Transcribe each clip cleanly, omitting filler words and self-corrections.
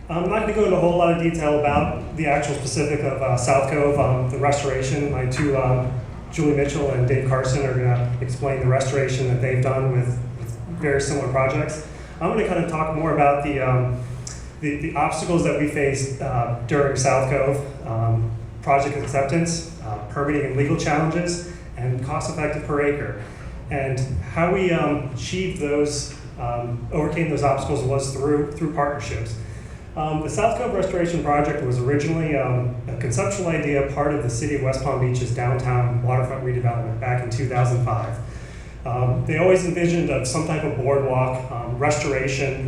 I'm not going to go into a whole lot of detail about the actual specific of South Cove, the restoration. My two, Julie Mitchell and Dave Carson, are going to explain the restoration that they've done with very similar projects. I'm going to kind of talk more about the obstacles that we faced during South Cove, project acceptance, permitting and legal challenges, and cost effective per acre. And how we achieved those, overcame those obstacles was through partnerships. The South Cove Restoration Project was originally a conceptual idea, part of the City of West Palm Beach's downtown waterfront redevelopment back in 2005. They always envisioned some type of boardwalk, restoration,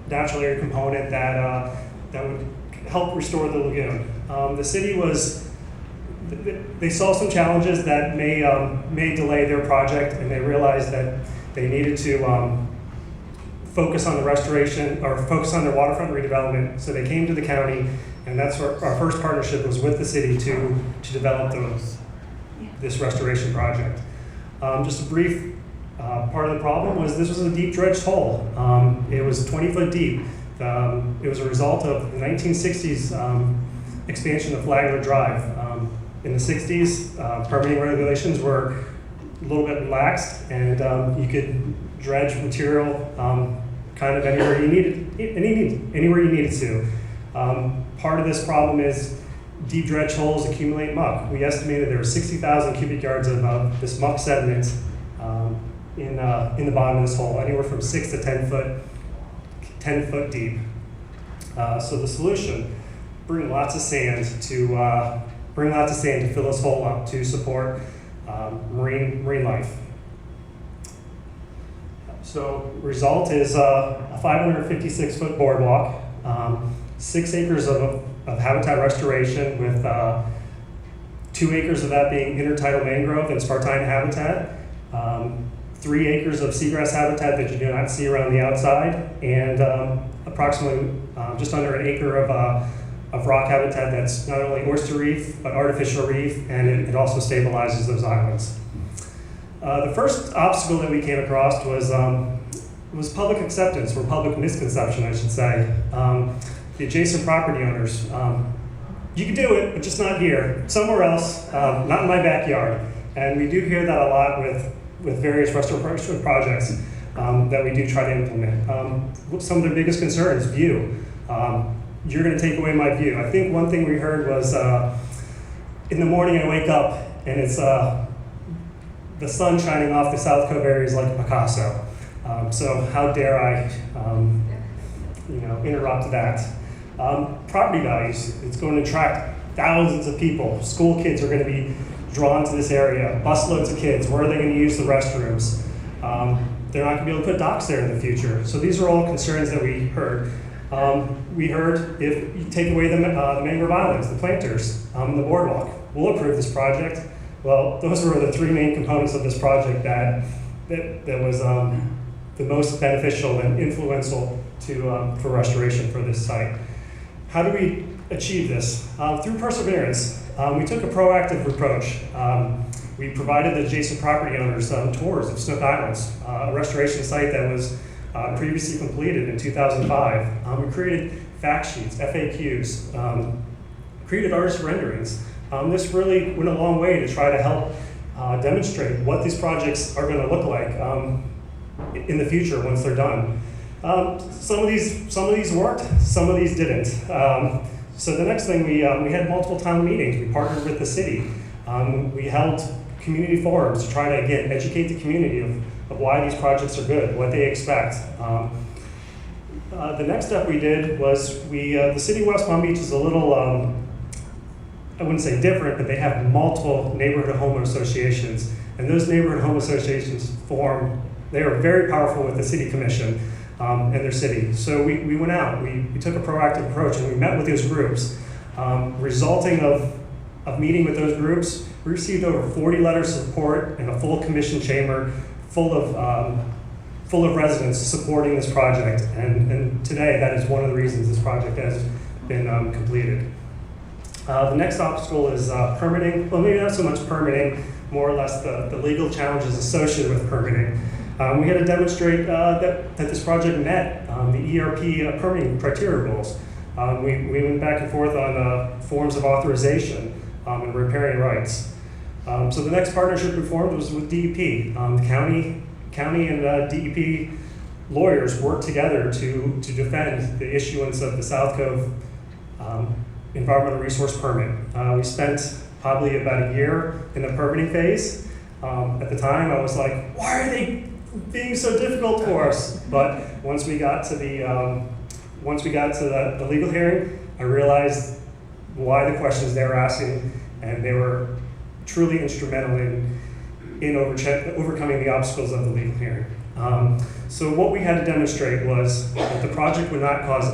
natural area component that would help restore the lagoon. The city they saw some challenges that may delay their project, and they realized that they needed to focus on the restoration or focus on their waterfront redevelopment. So they came to the county, and that's where our first partnership was with the city to develop this restoration project. Just a brief part of the problem was this was a deep dredged hole. It was 20 foot deep. It was a result of the 1960s expansion of Flagler Drive. In the 60s, permitting regulations were a little bit relaxed, and you could dredge material kind of anywhere you needed to. Part of this problem is deep dredge holes accumulate muck. We estimated there were 60,000 cubic yards of this muck sediment in the bottom of this hole, anywhere from 6 to 10 foot deep. So the solution: bring lots of sand to fill this hole up to support marine life. So result is a 556 foot boardwalk, 6 acres of habitat restoration, with 2 acres of that being intertidal mangrove and spartina habitat, 3 acres of seagrass habitat that you do not see around the outside, and approximately just under an acre of rock habitat that's not only oyster reef but artificial reef, and it also stabilizes those islands. The first obstacle that we came across was public acceptance, or public misconception, I should say. The adjacent property owners, you can do it, but just not here, somewhere else, not in my backyard. And we do hear that a lot with various restoration projects that we do try to implement. Some of their biggest concerns, view. You're going to take away my view. I think one thing we heard was, in the morning I wake up and it's the sun shining off the South Cove area is like Picasso. So how dare I, interrupt that? Property values. It's going to attract thousands of people. School kids are going to be drawn to this area. Busloads of kids. Where are they going to use the restrooms? They're not going to be able to put docks there in the future. So these are all concerns that we heard. We heard if you take away the mangrove islands, the planters, the boardwalk, we'll approve this project. Well, those were the 3 main components of this project that was the most beneficial and influential for restoration for this site. How do we achieve this? Through perseverance. We took a proactive approach. We provided the adjacent property owners tours of Snook Islands, a restoration site that was previously completed in 2005. We created fact sheets, FAQs, created artist renderings. This really went a long way to try to help demonstrate what these projects are going to look like in the future once they're done. Some of these worked, some of these didn't. So the next thing, we had multiple town meetings. We partnered with the city. We held community forums to try to, again, educate the community of why these projects are good, what they expect. The next step we did was the City of West Palm Beach is a little, I wouldn't say different, but they have multiple neighborhood home associations. And those neighborhood home associations they are very powerful with the city commission and their city. So we went out, we took a proactive approach, and we met with those groups. Resulting of meeting with those groups, we received over 40 letters of support and a full commission chamber full of residents supporting this project. And today, that is one of the reasons this project has been completed. The next obstacle is permitting. Well, maybe not so much permitting, more or less the legal challenges associated with permitting. We had to demonstrate that this project met the ERP permitting criteria rules. We went back and forth on forms of authorization and riparian rights. So the next partnership we formed was with DEP. The county and DEP lawyers worked together to defend the issuance of the South Cove environmental resource permit. We spent probably about a year in the permitting phase. At the time, I was like, why are they being so difficult for us? But once we got to the legal hearing, I realized why the questions they were asking, and they were truly instrumental in overcoming the obstacles of the legal hearing. So what we had to demonstrate was that the project would not cause